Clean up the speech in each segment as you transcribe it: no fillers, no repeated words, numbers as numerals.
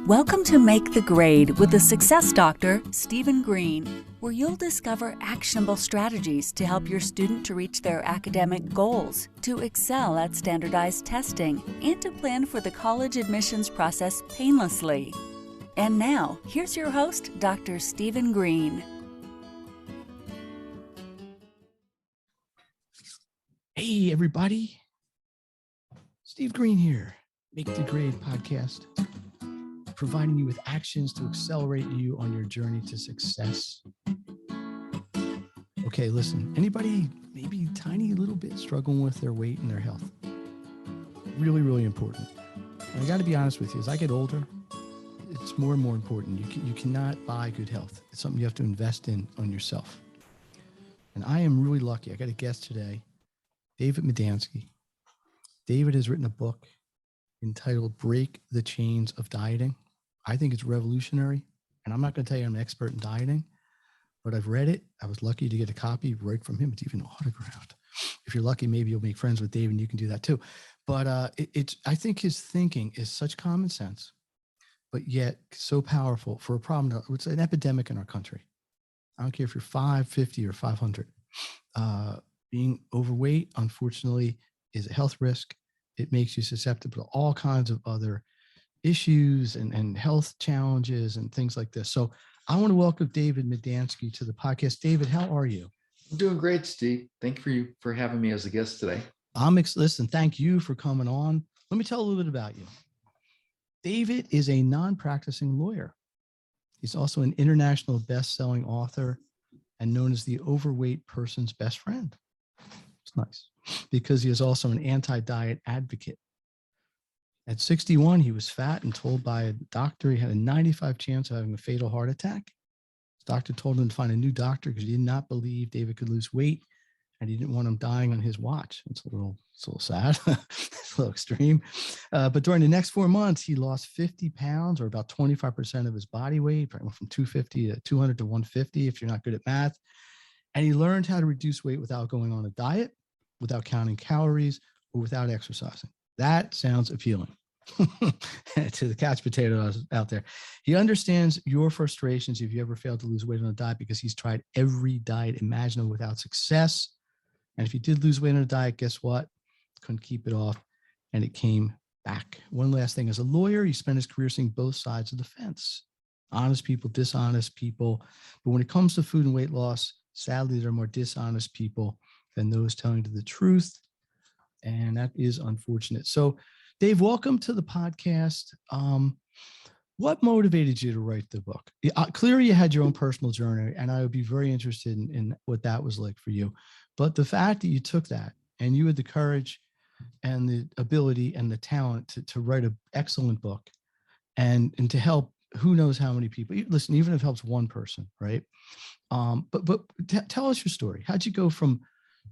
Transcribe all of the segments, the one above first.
Welcome to Make the Grade with the Success Doctor, Stephen Green, where you'll discover actionable strategies to help your student to reach their academic goals, to excel at standardized testing, and to plan for the college admissions process painlessly. And now, here's your host, Dr. Stephen Green. Hey, everybody. Steve Green here, Make the Grade podcast, providing you with actions to accelerate you on your journey to success. Okay, listen, anybody maybe tiny little bit struggling with their weight and their health? Really, really important. And I got to be honest with you, as I get older, it's more and more important. You cannot buy good health. It's something you have to invest in on yourself. And I am really lucky. I got a guest today, David Madanski. David has written a book entitled Break the Chains of Dieting. I think it's revolutionary. And I'm not going to tell you I'm an expert in dieting, but I've read it. I was lucky to get a copy right from him. It's even autographed. If you're lucky, maybe you'll make friends with Dave and you can do that too. But I think his thinking is such common sense, but yet so powerful for a problem. It's an epidemic in our country. I don't care if you're 550 or 500. Being overweight, unfortunately, is a health risk. It makes you susceptible to all kinds of other issues and health challenges and things like this. So I want to welcome David Medansky to the podcast. David, how are you? I'm doing great, Steve. Thank you for having me as a guest today. Listen, thank you for coming on. Let me tell a little bit about you. David is a non-practicing lawyer. He's also an international best-selling author and known as the overweight person's best friend. It's nice because he is also an anti-diet advocate. At 61, he was fat and told by a doctor he had a 95% chance of having a fatal heart attack. His doctor told him to find a new doctor because he did not believe David could lose weight and he didn't want him dying on his watch. It's a little sad. It's a little extreme. But during the next 4 months, he lost 50 pounds or about 25% of his body weight, went from 250 to 200 to 150 if you're not good at math. And he learned how to reduce weight without going on a diet, without counting calories, or without exercising. That sounds appealing to the couch potatoes out there. He understands your frustrations if you ever failed to lose weight on a diet because he's tried every diet imaginable without success. And if he did lose weight on a diet, guess what? Couldn't keep it off and it came back. One last thing, as a lawyer, he spent his career seeing both sides of the fence. Honest people, dishonest people. But when it comes to food and weight loss, sadly, there are more dishonest people than those telling you the truth. And that is unfortunate. So, Dave, welcome to the podcast. What motivated you to write the book? Clearly, you had your own personal journey, and I would be very interested in what that was like for you. But the fact that you took that and you had the courage and the ability and the talent to write an excellent book and to help who knows how many people. Listen, even if it helps one person, right? But tell us your story. How'd you go from,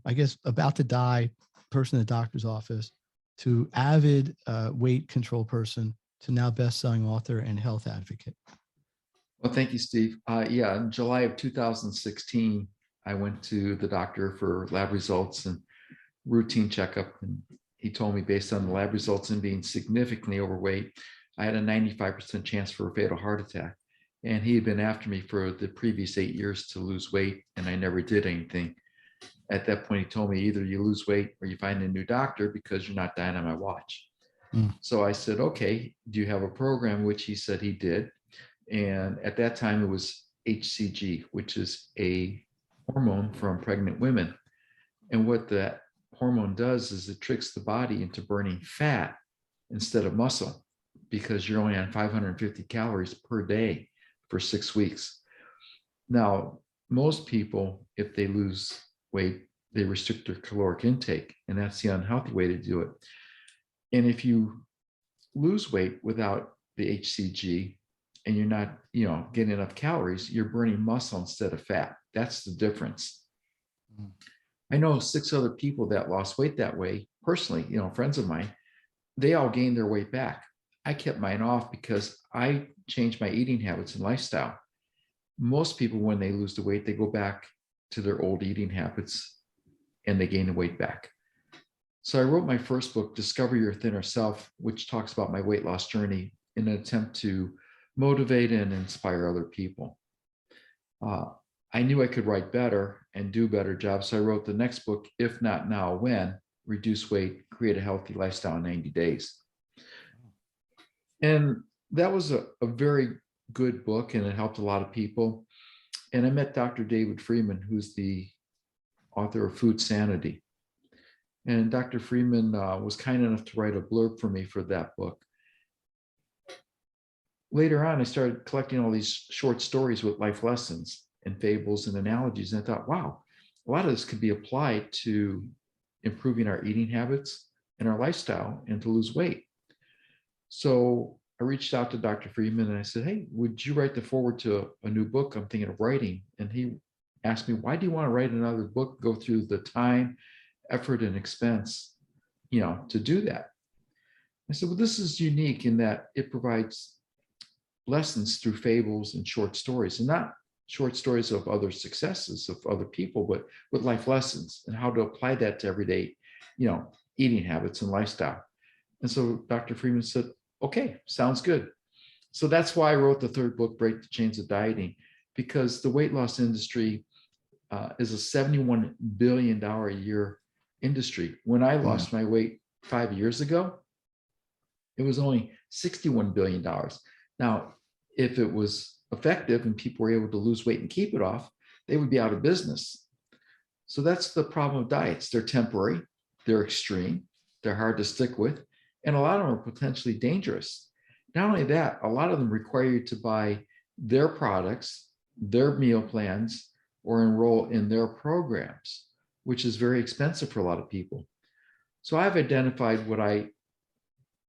I guess, about to die person in the doctor's office to avid weight control person to now best-selling author and health advocate? Well, thank you, Steve. In July of 2016, I went to the doctor for lab results and routine checkup. And he told me based on the lab results and being significantly overweight, I had a 95% chance for a fatal heart attack. And he had been after me for the previous 8 years to lose weight, and I never did anything. At that point, he told me either you lose weight or you find a new doctor because you're not dying on my watch. So I said, okay, do you have a program? Which he said he did. And at that time, it was HCG, which is a hormone from pregnant women. And what that hormone does is it tricks the body into burning fat instead of muscle because you're only on 550 calories per day for 6 weeks. Now, most people, if they lose weight, they restrict their caloric intake, and that's the unhealthy way to do it. And if you lose weight without the HCG and you're not, getting enough calories, you're burning muscle instead of fat. That's the difference. I know 6 other people that lost weight that way personally, friends of mine, they all gained their weight back. I kept mine off because I changed my eating habits and lifestyle. Most people, when they lose the weight, they go back to their old eating habits and they gain the weight back. So I wrote my first book, Discover Your Thinner Self, which talks about my weight loss journey in an attempt to motivate and inspire other people. I knew I could write better and do better jobs. So I wrote the next book, If Not Now, When? Reduce Weight, Create a Healthy Lifestyle in 90 Days. And that was a very good book, and it helped a lot of people. And I met Dr. David Freeman, who's the author of Food Sanity. And Dr. Freeman was kind enough to write a blurb for me for that book. Later on, I started collecting all these short stories with life lessons and fables and analogies. And I thought, wow, a lot of this could be applied to improving our eating habits and our lifestyle and to lose weight. So I reached out to Dr. Freeman and I said, hey, would you write the foreword to a new book I'm thinking of writing? And he asked me, why do you want to write another book, go through the time, effort, and expense, to do that? I said, well, this is unique in that it provides lessons through fables and short stories, and not short stories of other successes of other people, but with life lessons and how to apply that to everyday, eating habits and lifestyle. And so Dr. Freeman said, okay, sounds good. So that's why I wrote the third book, Break the Chains of Dieting, because the weight loss industry is a $71 billion a year industry. When I lost my weight 5 years ago, it was only $61 billion. Now, if it was effective and people were able to lose weight and keep it off, they would be out of business. So that's the problem of diets. They're temporary, they're extreme, they're hard to stick with, and a lot of them are potentially dangerous. Not only that, a lot of them require you to buy their products, their meal plans, or enroll in their programs, which is very expensive for a lot of people. So I've identified what I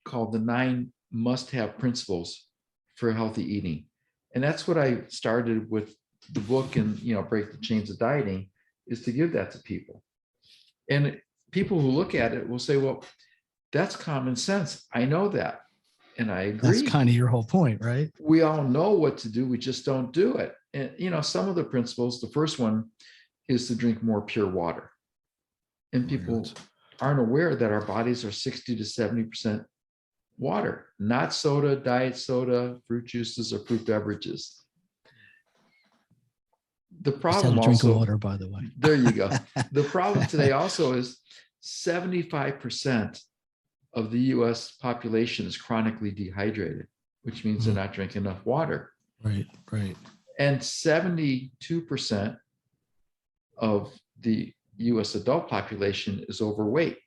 call the 9 must-have principles for healthy eating. And that's what I started with the book and, Break the Chains of Dieting, is to give that to people. And people who look at it will say, well, that's common sense. I know that. And I agree. That's kind of your whole point, right? We all know what to do. We just don't do it. And, some of the principles, the first one is to drink more pure water. And people aren't aware that our bodies are 60 to 70% water, not soda, diet soda, fruit juices, or fruit beverages. The problem Just had a drink also, of water, by the way. There you go. The problem today also is 75% of the US population is chronically dehydrated, which means they're not drinking enough water. Right. And 72% of the US adult population is overweight.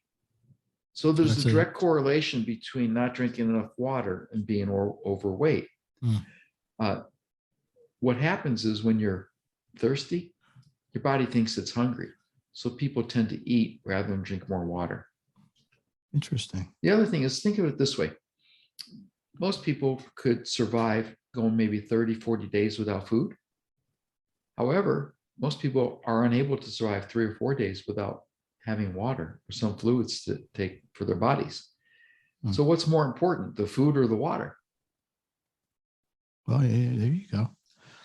So there's a direct correlation between not drinking enough water and being overweight. What happens is when you're thirsty, your body thinks it's hungry. So people tend to eat rather than drink more water. Interesting. The other thing is, think of it this way. Most people could survive going maybe 30, 40 days without food. However, most people are unable to survive 3 or 4 days without having water or some fluids to take for their bodies. So what's more important, the food or the water? Well, yeah, there you go.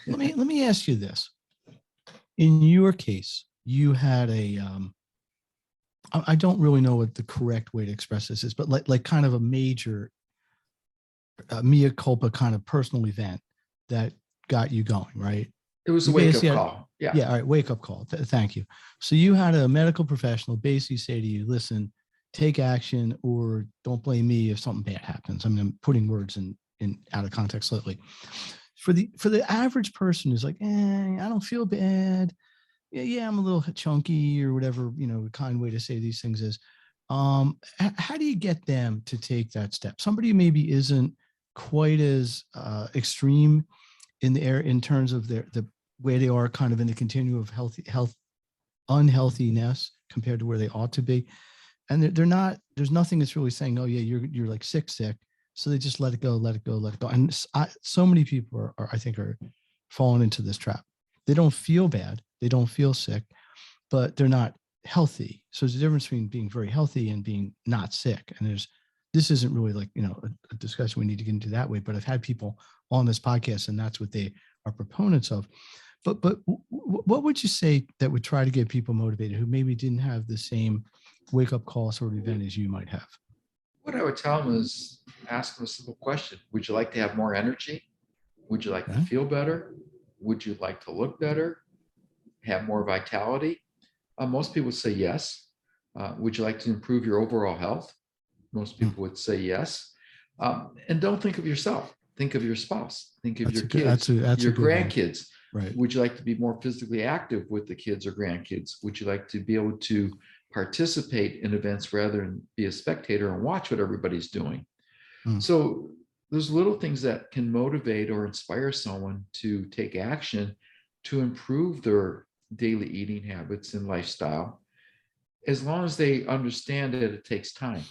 Let me ask you this. In your case, you had I don't really know what the correct way to express this is, but like kind of a major mea culpa kind of personal event that got you going, right? It was a wake-up call. Yeah. All right. Wake-up call. Thank you. So you had a medical professional basically say to you, listen, take action or don't blame me if something bad happens. I mean, I'm putting words in out of context slightly. For the average person who's like, I don't feel bad. Yeah, I'm a little chunky or whatever, the kind way to say these things is. How do you get them to take that step? Somebody who maybe isn't quite as extreme in terms of the way they are kind of in the continuum of health unhealthiness compared to where they ought to be. And they're not, there's nothing that's really saying, oh yeah, you're like sick. So they just let it go. And so many people are I think are falling into this trap. They don't feel bad. They don't feel sick, but they're not healthy. So there's a difference between being very healthy and being not sick. And this isn't really like, a discussion we need to get into that way, but I've had people on this podcast and that's what they are proponents of. But what would you say that would try to get people motivated who maybe didn't have the same wake up call sort of event as you might have? What I would tell them is ask them a simple question. Would you like to have more energy? Would you like to Okay. feel better? Would you like to look better? Have more vitality? Most people say yes. Would you like to improve your overall health? Most Hmm. people would say yes. And don't think of yourself. Think of your spouse. Think of That's your a good, kids, that's a your good one. grandkids. Right. Would you like to be more physically active with the kids or grandkids? Would you like to be able to participate in events rather than be a spectator and watch what everybody's doing? Hmm. So there's little things that can motivate or inspire someone to take action to improve their daily eating habits and lifestyle, as long as they understand that it takes time.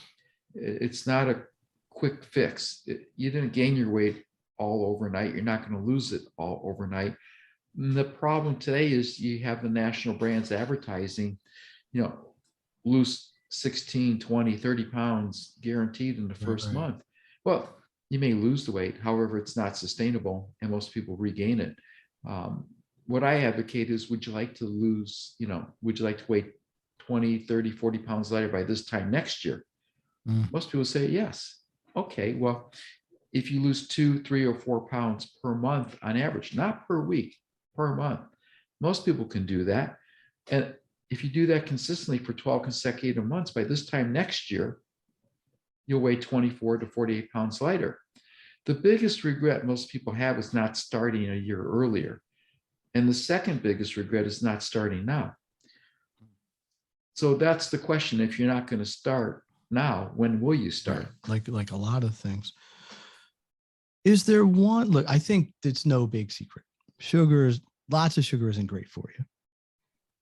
It's not a quick fix. You didn't gain your weight all overnight. You're not going to lose it all overnight. And the problem today is you have the national brands advertising, you know, lose 16, 20, 30 pounds guaranteed in the Right. first Right. month. Well, you may lose the weight. However, it's not sustainable and most people regain it. Um, what I advocate is, would you like to lose, would you like to weigh 20, 30, 40 pounds lighter by this time next year? Hmm. Most people say yes. Okay, well, if you lose 2, 3, or 4 pounds per month on average, not per week, per month, most people can do that. And if you do that consistently for 12 consecutive months, by this time next year, you'll weigh 24 to 48 pounds lighter. The biggest regret most people have is not starting a year earlier. And the second biggest regret is not starting now. So that's the question. If you're not going to start now, when will you start? Like a lot of things. Is there one? Look, I think it's no big secret. Lots of sugar isn't great for you.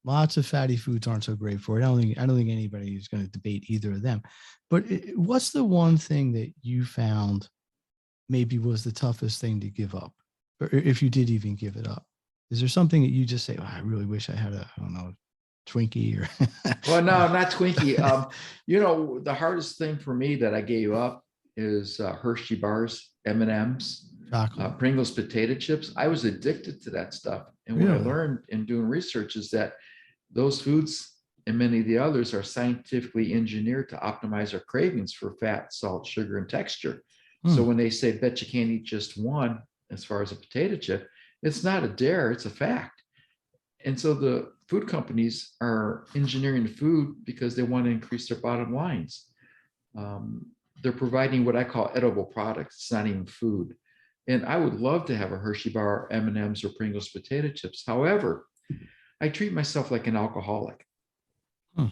Lots of fatty foods aren't so great for it. I don't think anybody is going to debate either of them. But what's the one thing that you found maybe was the toughest thing to give up, or if you did even give it up? Is there something that you just say, oh, I really wish I had I don't know, Twinkie or? Well, no, not Twinkie. The hardest thing for me that I gave up is Hershey bars, M&Ms, Chocolate. Pringles potato chips. I was addicted to that stuff. And what I Really? learned in doing research is that those foods and many of the others are scientifically engineered to optimize our cravings for fat, salt, sugar, and texture. So Hmm. when they say, bet you can't eat just one, as far as a potato chip, it's not a dare, it's a fact. And so the food companies are engineering the food because they want to increase their bottom lines. They're providing what I call edible products. It's not even food. And I would love to have a Hershey bar, M&Ms, or Pringles potato chips. However, I treat myself like an alcoholic. Hmm.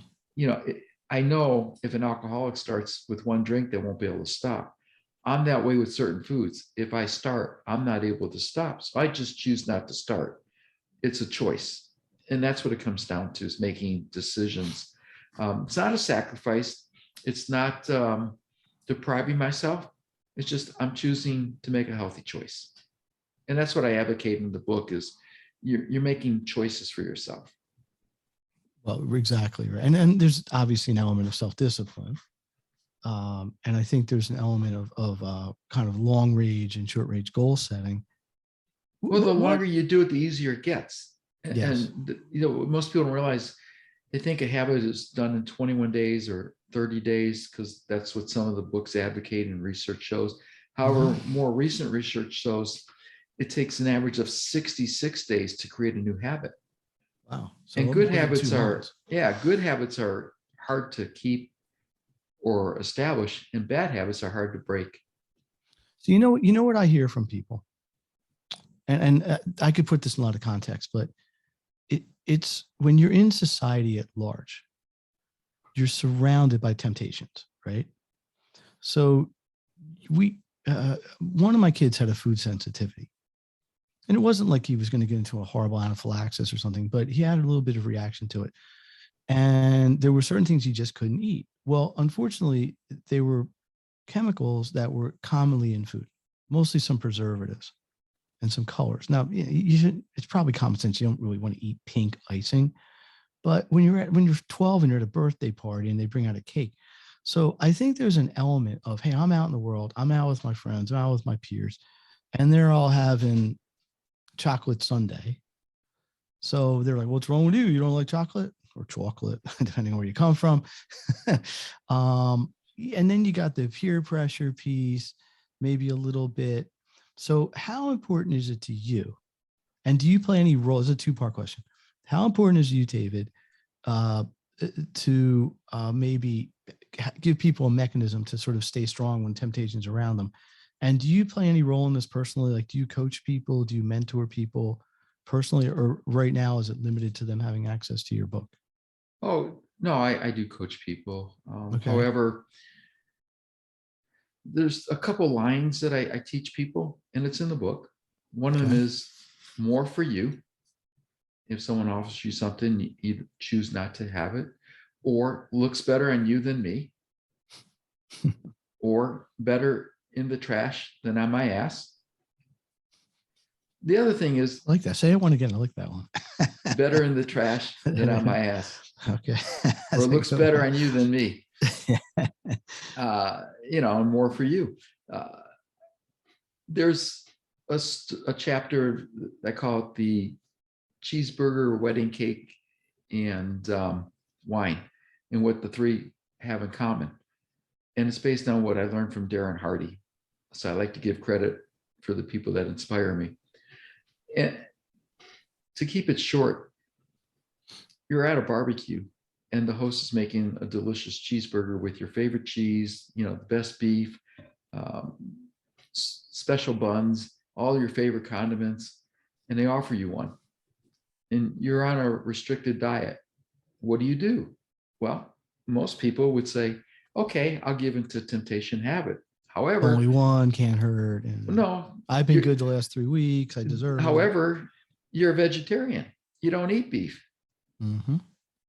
I know if an alcoholic starts with one drink, they won't be able to stop. I'm that way with certain foods. If I start, I'm not able to stop. So I just choose not to start. It's a choice. And that's what it comes down to, is making decisions. It's not a sacrifice. It's not depriving myself. It's just I'm choosing to make a healthy choice. And that's what I advocate in the book is you're making choices for yourself. Well, exactly right. And there's obviously an element of self-discipline. And I think there's an element of kind of long range and short range goal setting. Well, the What? longer you do it, the easier it gets. Yes. And most people don't realize, they think a habit is done in 21 days or 30 days because that's what some of the books advocate and research shows. However, more recent research shows it takes an average of 66 days to create a new habit. Wow. So And good more than habits 2 months. good habits are hard to keep or establish, and bad habits are hard to break. So you know what I hear from people, and I could put this in a lot of context, but it's when you're in society at large, you're surrounded by temptations, right? So one of my kids had a food sensitivity, and it wasn't like he was going to get into a horrible anaphylaxis or something, but he had a little bit of reaction to it. And there were certain things he just couldn't eat. Well, unfortunately, they were chemicals that were commonly in food, mostly some preservatives and some colors. Now, it's probably common sense. You don't really want to eat pink icing, but when you're 12 and you're at a birthday party and they bring out a cake. So I think there's an element of, hey, I'm out in the world. I'm out with my friends. I'm out with my peers, and they're all having chocolate sundae. So they're like, what's wrong with you? You don't like chocolate or chocolate, depending on where you come from. and then you got the peer pressure piece, maybe a little bit. So how important is it to you? And do you play any role? It's a two-part question. How important is you, David, to maybe give people a mechanism to sort of stay strong when temptation's around them? And do you play any role in this personally? Like, do you coach people? Do you mentor people personally? Or right now, is it limited to them having access to your book? Oh, no, I do coach people. Okay. However, there's a couple lines that I teach people, and it's in the book. One of them is more for you. If someone offers you something, you either choose not to have it, or looks better on you than me, or better in the trash than on my ass. The other thing is, I like that. Say it one again. I like that one. better in the trash than on my ass. Okay. Or looks better on you than me. And more for you. There's a chapter, I call it the cheeseburger, wedding cake, and wine, and what the three have in common. And it's based on what I learned from Darren Hardy. So I like to give credit for the people that inspire me. And to keep it short, you're at a barbecue and the host is making a delicious cheeseburger with your favorite cheese, the best beef, special buns, all your favorite condiments, and they offer you one. And you're on a restricted diet. What do? Well, most people would say, okay, I'll give in to temptation, have it. However, only one can't hurt. And no, I've been good the last 3 weeks. I deserve it. You're a vegetarian. You don't eat beef. Mm-hmm.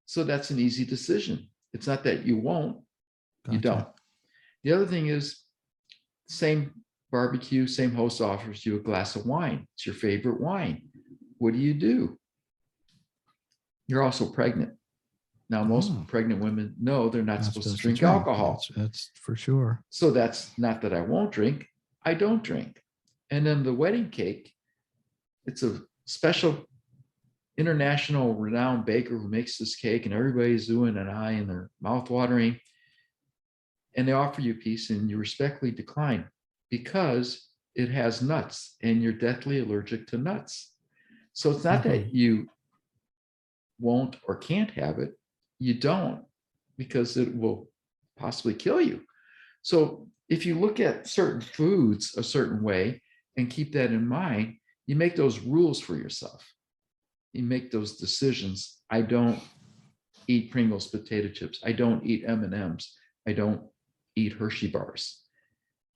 So that's an easy decision. It's not that you won't, you don't. The other thing is, same barbecue, same host offers you a glass of wine. It's your favorite wine. What do? You're also pregnant. Now, most pregnant women know they're not supposed to drink alcohol. That's for sure. So that's not that I won't drink. I don't drink. And then the wedding cake, it's a special international renowned baker who makes this cake, and everybody's oohing and ahhing and their mouth watering. And they offer you a piece and you respectfully decline because it has nuts and you're deathly allergic to nuts. So it's not that you won't or can't have it. You don't, because it will possibly kill you. So if you look at certain foods a certain way and keep that in mind, you make those rules for yourself. You make those decisions. I don't eat Pringles potato chips. I don't eat M&Ms. I don't eat Hershey bars.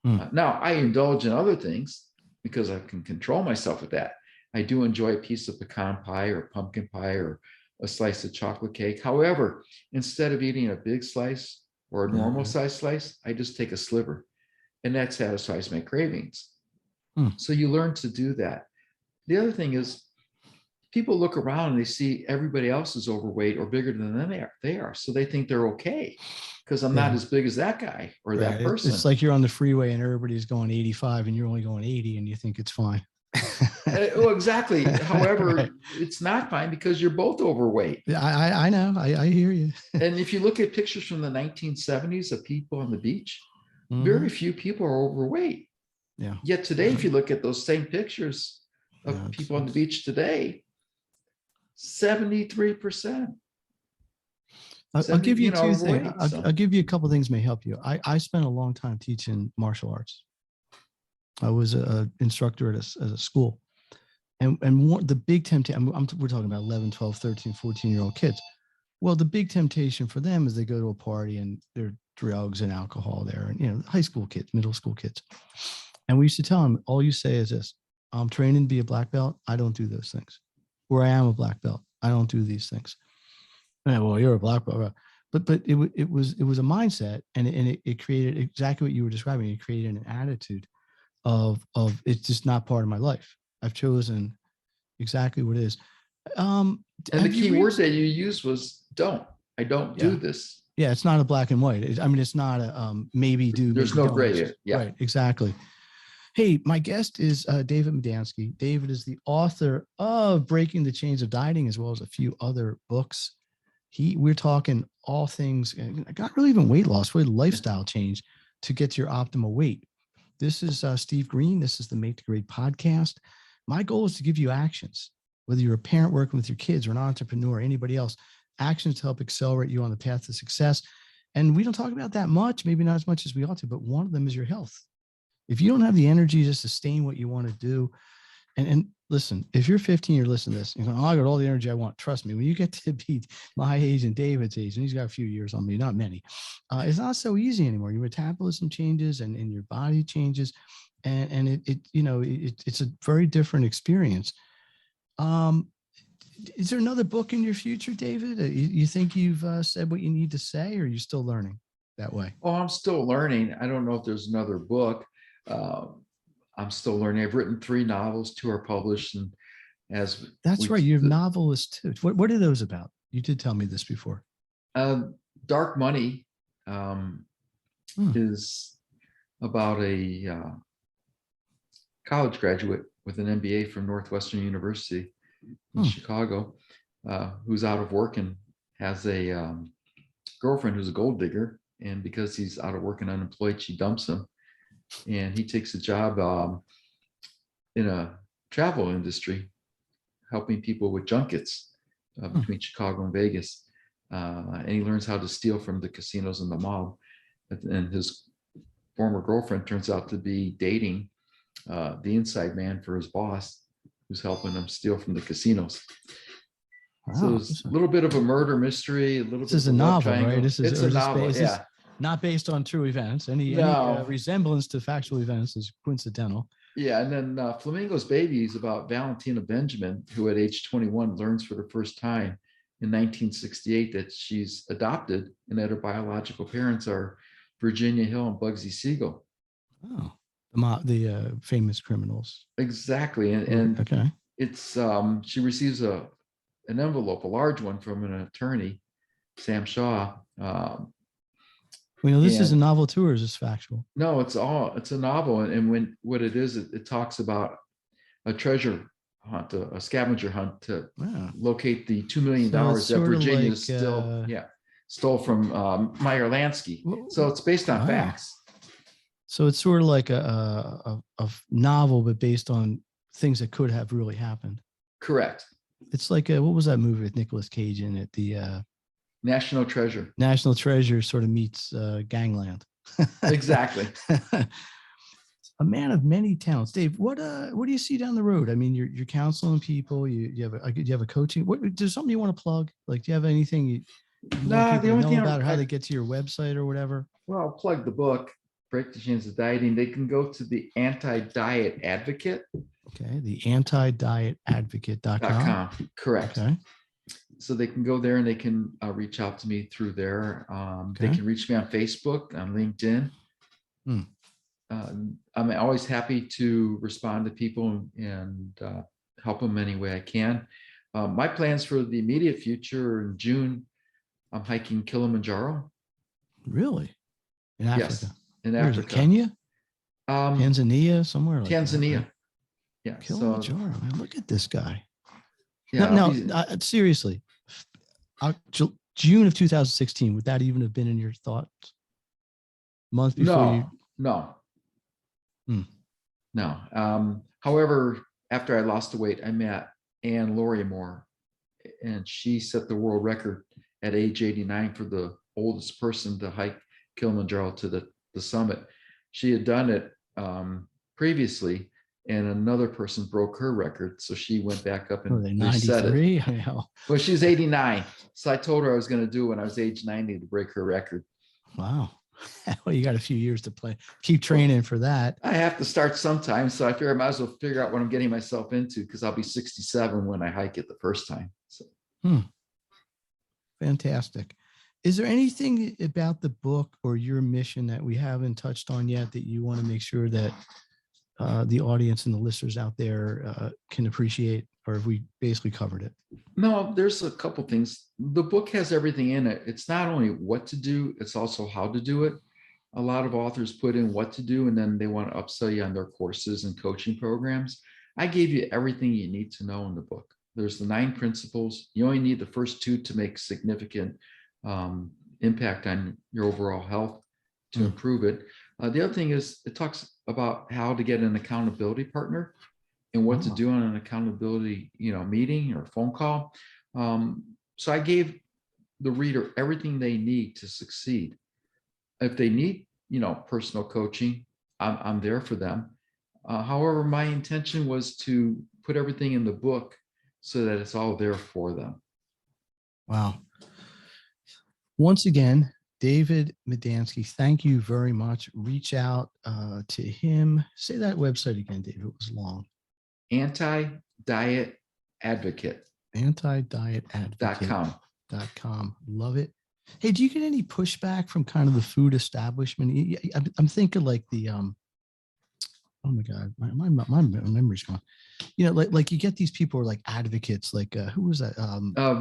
Now, I indulge in other things because I can control myself with that. I do enjoy a piece of pecan pie or pumpkin pie or a slice of chocolate cake. However, instead of eating a big slice or a normal size slice, I just take a sliver, and that satisfies my cravings. So you learn to do that. The other thing is, people look around and they see everybody else is overweight or bigger than they are. So they think they're okay because I'm not as big as that guy or that person. It's like you're on the freeway and everybody's going 85 and you're only going 80 and you think it's fine. Well, exactly. However, it's not fine because you're both overweight. I know. I hear you. And if you look at pictures from the 1970s of people on the beach, very few people are overweight. Yeah. Yet today, if you look at those same pictures of people on the beach today, 73%. I'll give you two things. I'll give you a couple of things may help you. I spent a long time teaching martial arts. I was an instructor at a school. And the big temptation, we're talking about 11, 12, 13, 14-year-old kids. Well, the big temptation for them is they go to a party and there are drugs and alcohol there, and high school kids, middle school kids. And we used to tell them, all you say is this: I'm training to be a black belt. I don't do those things. Or I am a black belt. I don't do these things. And well, you're a black belt. But it was a mindset, and it created exactly what you were describing. It created an attitude of it's just not part of my life. I've chosen exactly what it is. And the key word that you used was don't. I don't do this. Yeah, it's not a black and white. It's not a maybe do. There's no gray here. Yeah, right, exactly. Hey, my guest is David Madanski. David is the author of Breaking the Chains of Dieting, as well as a few other books. We're talking all things, not really even weight loss, really lifestyle change to get to your optimal weight. This is Steve Green. This is the Make the Grade podcast. My goal is to give you actions, whether you're a parent working with your kids or an entrepreneur or anybody else, actions to help accelerate you on the path to success. And we don't talk about that much, maybe not as much as we ought to, but one of them is your health. If you don't have the energy to sustain what you want to do, and listen, if you're 15, you're listening to this, you're going, oh, I got all the energy I want. Trust me, when you get to be my age and David's age, and he's got a few years on me, not many, it's not so easy anymore. Your metabolism changes and your body changes. And it's a very different experience. Is there another book in your future, David? You think you've said what you need to say, or are you still learning that way? Oh, I'm still learning. I don't know if there's another book. I'm still learning. I've written 3 novels, 2 are published. And that's right. You're novelist too. What are those about? You did tell me this before. Dark Money is about a college graduate with an MBA from Northwestern University in Chicago, who's out of work and has a girlfriend who's a gold digger. And because he's out of work and unemployed, she dumps him. And he takes a job in a travel industry, helping people with junkets between Chicago and Vegas. And he learns how to steal from the casinos and the mob. And his former girlfriend turns out to be dating the inside man for his boss, who's helping him steal from the casinos. Wow. So it's a little bit of a murder mystery. This is a novel, right? It's a novel, yeah. Not based on true events. Any resemblance to factual events is coincidental. Yeah, and then Flamingo's Baby is about Valentina Benjamin, who at age 21 learns for the first time in 1968 that she's adopted and that her biological parents are Virginia Hill and Bugsy Siegel. Oh, the famous criminals. Exactly, and okay, it's she receives an envelope, a large one, from an attorney, Sam Shaw. This is a novel too, or is this factual? No, it's a novel. And what it is, it talks about a treasure hunt, a scavenger hunt to locate the $2 million that Virginia stole from Meyer Lansky. So it's based on facts. So it's sort of like a novel, but based on things that could have really happened. Correct. It's like what was that movie with Nicolas Cage in it? The National Treasure. National Treasure sort of meets Gangland. Exactly. A man of many talents. Dave, what do you see down the road? I mean, you're counseling people. You have a coaching. There's something you want to plug? Like, do you have anything you want people to know about, or how they get to your website or whatever? Well, I'll plug the book, Break the Chains of Dieting. They can go to the Anti-Diet Advocate. Okay, the antidietadvocate.com. Correct. Okay. So they can go there and they can reach out to me through there. They can reach me on Facebook, on LinkedIn. I'm always happy to respond to people and help them any way I can. My plans for the immediate future: in June, I'm hiking Kilimanjaro. Really? In Africa? Yes, in Africa. Kenya? Tanzania, somewhere like Tanzania. That, right? Yeah. Kilimanjaro. Man, look at this guy. Yeah. No, seriously. June of 2016, would that even have been in your thoughts? Month before No. However, after I lost the weight, I met Anne Lauriamore, and she set the world record at age 89 for the oldest person to hike Kilimanjaro to the summit. She had done it previously, and another person broke her record. So she went back up and reset it. Well, she's 89. So I told her I was going to do it when I was age 90 to break her record. Wow. Well, you got a few years to play. Keep training for that. I have to start sometime. So I figure I might as well figure out what I'm getting myself into, because I'll be 67 when I hike it the first time. So. Fantastic. Is there anything about the book or your mission that we haven't touched on yet that you want to make sure that the audience and the listeners out there can appreciate, or have we basically covered it? No, there's a couple things. The book has everything in it. It's not only what to do, it's also how to do it. A lot of authors put in what to do, and then they want to upsell you on their courses and coaching programs. I gave you everything you need to know in the book. There's the 9 principles. You only need the first 2 to make significant impact on your overall health to improve it. The other thing is it talks about how to get an accountability partner and what to do on an accountability, meeting or phone call. So I gave the reader everything they need to succeed. If they need, personal coaching, I'm there for them. However, my intention was to put everything in the book so that it's all there for them. Wow. Once again, David Madanski, thank you very much. Reach out to him. Say that website again, David. It was long. Anti-Diet Advocate. Antidietadvocate.com. Love it. Hey, do you get any pushback from kind of the food establishment? I'm thinking like the oh my God, my memory's gone. Like you get these people who are like advocates, like who was that?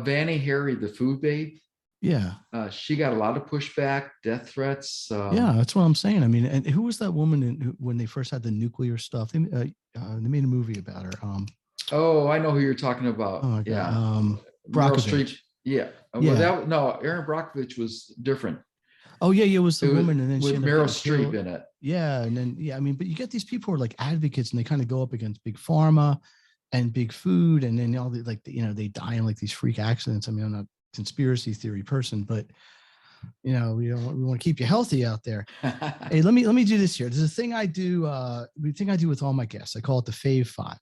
Vanny Harry, the food babe. Yeah. She got a lot of pushback, death threats. Yeah, that's what I'm saying. I mean, and who was that woman when they first had the nuclear stuff? They made a movie about her. Oh, I know who you're talking about. Oh my God. Yeah. Meryl Streep. Yeah. Yeah. Well, Aaron Brockovich was different. Oh yeah, it was the woman, and then with she Meryl Streep in it. Yeah, and then I mean, but you get these people who are like advocates, and they kind of go up against big pharma and big food, and then all the they die in like these freak accidents. I mean, I'm not a conspiracy theory person, but we want to keep you healthy out there. Hey, let me do this here. There's a thing I do. With all my guests. I call it the Fave Five.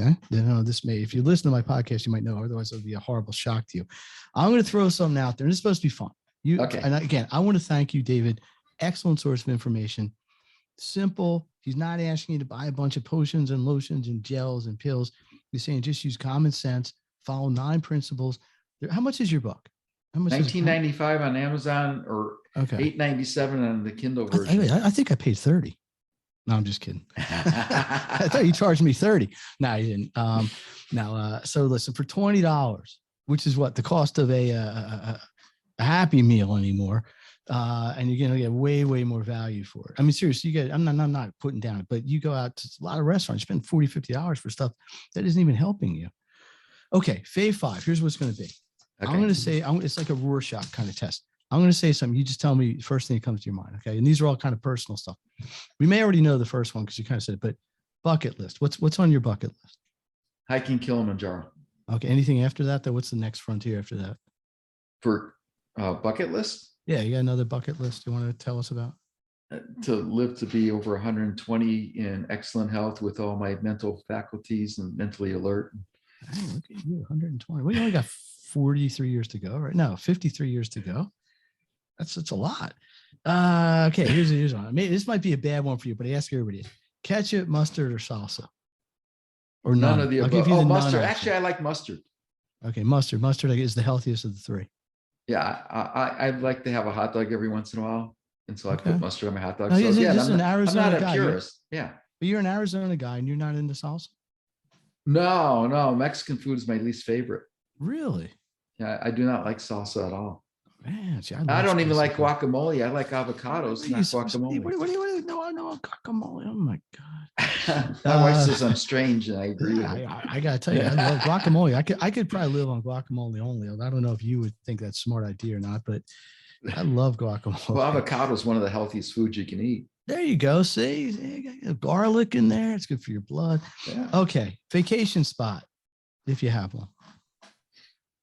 Okay. This may, if you listen to my podcast, you might know. Otherwise, it would be a horrible shock to you. I'm going to throw something out there, and it's supposed to be fun. Okay. And again, I want to thank you, David. Excellent source of information. Simple. He's not asking you to buy a bunch of potions and lotions and gels and pills. He's saying just use common sense, follow 9 principles. How much is your book? How much? $19.95 on Amazon or $8.97 on the Kindle version. I think I paid $30. No, I'm just kidding. I thought you charged me $30. No, you didn't. So listen, for $20, which is what the cost of a Happy Meal anymore, and you're going to get way more value for it. I mean, seriously, you get. I'm not putting down it, but you go out to a lot of restaurants, spend $40-$50 for stuff that isn't even helping you. Okay, Fave 5. Here's what's going to be. Okay. I'm going to say it's like a Rorschach kind of test. I'm going to say something. You just tell me the first thing that comes to your mind. Okay, and these are all kind of personal stuff. We may already know the first one because you kind of said it, but bucket list. What's on your bucket list? Hiking Kilimanjaro. Okay. Anything after that? Though, what's the next frontier after that? For bucket list? Yeah, you got another bucket list you want to tell us about? To live to be over 120 in excellent health with all my mental faculties and mentally alert. Hey, look at you, 120. We only got 43 years to go, right? No, 53 years to go. That's a lot. Okay, here's one. Maybe this might be a bad one for you, but I ask everybody: ketchup, mustard, or salsa? Or none of the above. Oh, mustard. Actually, I like mustard. Okay, mustard. Mustard is the healthiest of the 3. Yeah, I'd like to have a hot dog every once in a while, and so I put mustard on my hot dog. No, so yeah, I'm not a purist. Yeah, but you're an Arizona guy, and you're not into salsa. No, Mexican food is my least favorite. Really? Yeah, I do not like salsa at all. Man, see, I don't even like guacamole. I like avocados, not guacamole. What do you no guacamole? Oh my God. My wife says I'm strange, and I agree with her. I gotta tell you, I love guacamole. I could probably live on guacamole only. I don't know if you would think that's a smart idea or not, but I love guacamole. Well, avocado is one of the healthiest foods you can eat. There you go. See, you got garlic in there. It's good for your blood. Yeah. Okay, vacation spot, if you have one.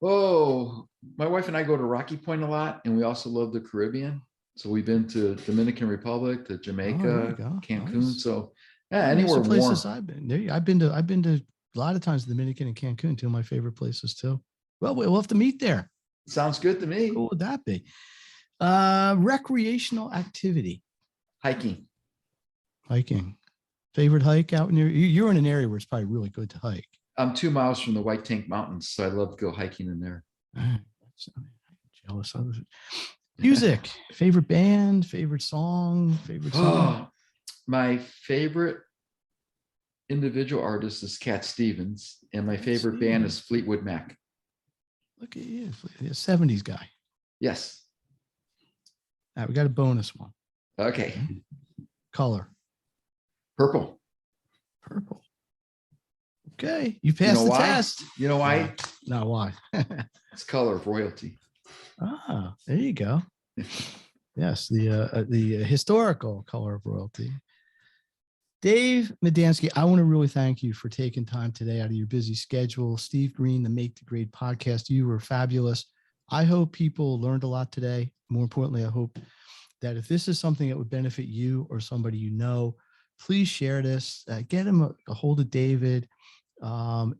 Oh, my wife and I go to Rocky Point a lot, and we also love the Caribbean. So we've been to Dominican Republic, to Jamaica, Cancun. Nice. So yeah, anywhere places warm. I've been. I've been to a lot of times Dominican and Cancun, 2 of my favorite places too. Well, we'll have to meet there. Sounds good to me. How cool would that be? Recreational activity. Hiking. Favorite hike out near you? You're in an area where it's probably really good to hike. I'm 2 miles from the White Tank Mountains, so I love to go hiking in there. I'm jealous of it. Music, favorite band, favorite song, favorite song. My favorite individual artist is Cat Stevens, and my favorite band is Fleetwood Mac. Look at you, the 70s guy. Yes. All right, we got a bonus one. Okay. Color. Purple. Okay. You passed the why? test. You know why? No, why? It's color of royalty. Ah, there you go. Yes, the historical color of royalty. Dave Madanski, I want to really thank you for taking time today out of your busy schedule. Steve Green, the Make the Grade podcast, you were fabulous. I hope people learned a lot today. More importantly, I hope that if this is something that would benefit you or somebody you know, please share this. Get him a hold of David, and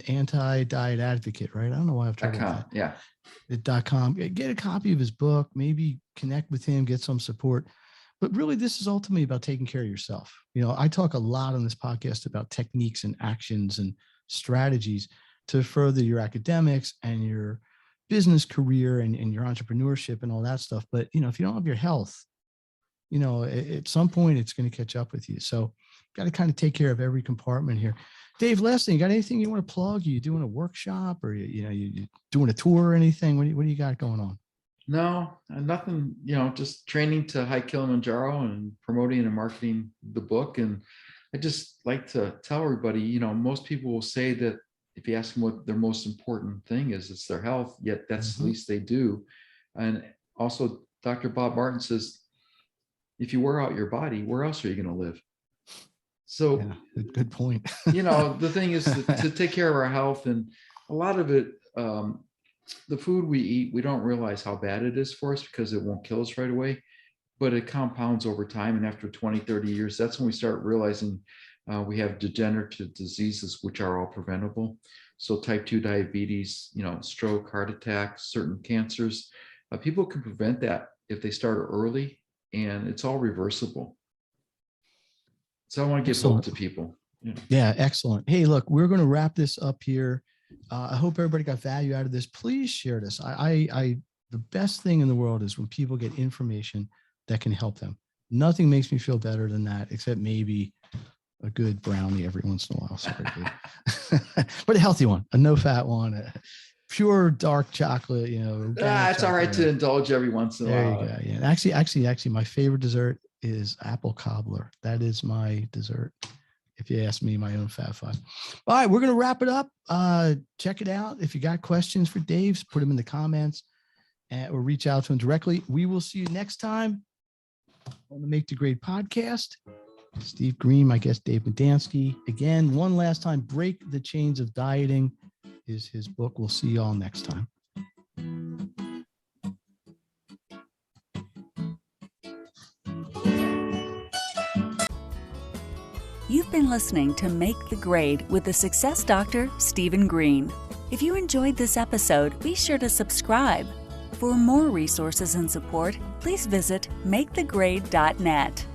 Anti-Diet Advocate, right? I don't know why I've trouble with that. Yeah. .com. Get a copy of his book, maybe connect with him, get some support. But really, this is ultimately about taking care of yourself. I talk a lot on this podcast about techniques and actions and strategies to further your academics and your business career and your entrepreneurship and all that stuff. But, if you don't have your health, at some point it's going to catch up with you. So got to kind of take care of every compartment here. Dave, last thing, you got anything you want to plug? Are you doing a workshop or you doing a tour or anything? What do you got going on? No, nothing, just training to hike Kilimanjaro and promoting and marketing the book. And I just like to tell everybody, most people will say that if you ask them what their most important thing is, it's their health, yet that's the least they do. And also Dr. Bob Martin says, if you wear out your body, where else are you going to live? So good point. The thing is to take care of our health, and a lot of it, the food we eat, we don't realize how bad it is for us because it won't kill us right away, but it compounds over time. And after 20, 30 years, that's when we start realizing we have degenerative diseases, which are all preventable. So type 2 diabetes, stroke, heart attack, certain cancers, people can prevent that if they start early, and it's all reversible. So I want to give hope to people. Yeah, excellent. Hey, look, we're going to wrap this up here. I hope everybody got value out of this. Please share this. The best thing in the world is when people get information that can help them. Nothing makes me feel better than that, except maybe a good brownie every once in a while. Sorry, but a healthy one, a no-fat one, a pure dark chocolate. It's all right to indulge every once in a while. There you go. Yeah. Actually, my favorite dessert is apple cobbler. That is my dessert, if you ask me, my own Fave Five. All right, we're going to wrap it up. Check it out. If you got questions for Dave, put them in the comments or reach out to him directly. We will see you next time on the Make the Grade podcast. Steve Green, my guest, Dave Medansky. Again, one last time, Break the Chains of Dieting is his book. We'll see you all next time. You've been listening to Make the Grade with the Success Doctor, Stephen Green. If you enjoyed this episode, be sure to subscribe. For more resources and support, please visit makethegrade.net.